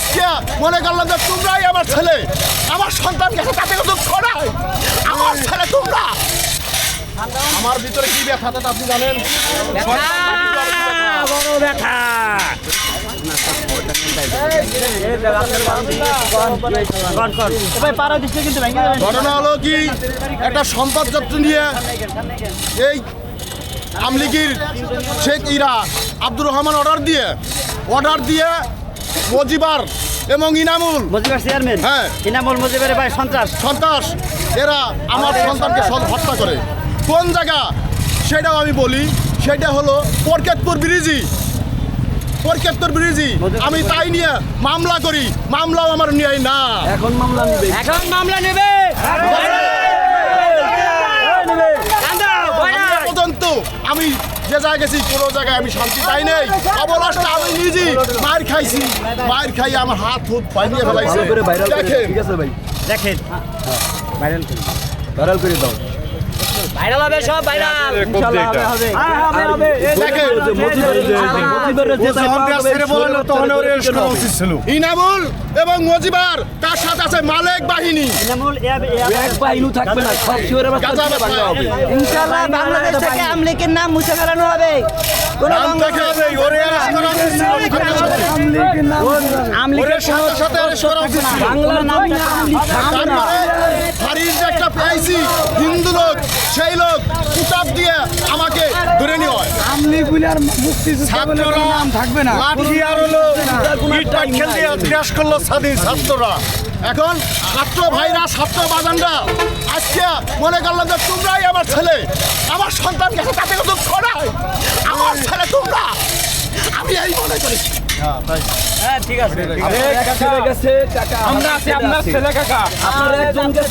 আজকে মনে করলাম যে তোমরাই আমার ছেলে, আমার সন্তানকে তাতে কত ছড়াই, আমার ছেলে তোমরা। আমার ভিতরে কি ব্যথা তা আপনি জানেন? বড় ব্যথা। ঘটনা হলো কি, একটা সম্পদ যত্ন নিয়ে এই আমলিগির শেখ ইরা আব্দুর রহমান অর্ডার দিয়ে মজিবার এবং ইনামুল মজিবার চেয়ারম্যান, হ্যাঁ ইনামুল মজিবারের ভাই সন্ত্রাস এরা আমার সন্তানকে হত্যা করে। কোন জায়গা সেটাও আমি বলি, সেটা হলো পরকেতপুর ব্রিজি। আমি তাই নিয়ে মামলা করি, মামলাও আমার নিয়ে না। এখন মামলা নেবে পর্যন্ত আমি যে জায়গায় গেছি কোনো জায়গায় আমি শান্তি পাই নাই। অবলাস্ট আমি নিজে মার খাই আমার হাত পাইনিয়ে ফেলাইছে। দেখেন ভাইরাল করে দাও। ভাইরাল হবে, সব ভাইরাল ইনশাআল্লাহ হবে। ইনামুল এবং মজিবার তার সাথে আছে মালেক বাহিনী। ইনামুল এক বাহিনী থাকবে না, সব শিওরের গাজা ভাঙা হবে। ইনশাআল্লাহ বাংলাদেশ থেকে আমলিকের নাম মুছে ফেলানো হবে। কোনো নাম থেকে হবে, ওরে arrest করা উচিত ছিল। ওরে সাথে সাথে arrest করা উচিত ছিল। বাংলার নাম তারপরে হারির যে একটা পেয়েছি হিন্দু লোক, সেই লোক কিতাব দিয়ে আমাকে ধরে নিয়ে হয়। ছাত্ররা লাঠি আর হলো ইট পাট খেলতে বিরাজ করলো স্বাধীন ছাত্ররা। এখন ছাত্র ভাইরা, ছাত্র বাজানরা আজকে মনে করলাম যে তোমরাই আমার ছেলে, আমার সন্তানকে তাতে কত ছড়াই, আমার ছেলে তোমরা। আমি এই মনে করি। হ্যাঁ ঠিক আছে, আমরা আছি আপনার ছেলে কাকা। আপনার একজনকে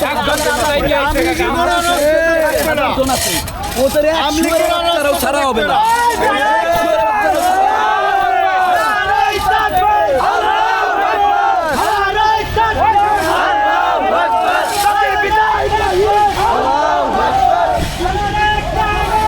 ছাড়া হবে না।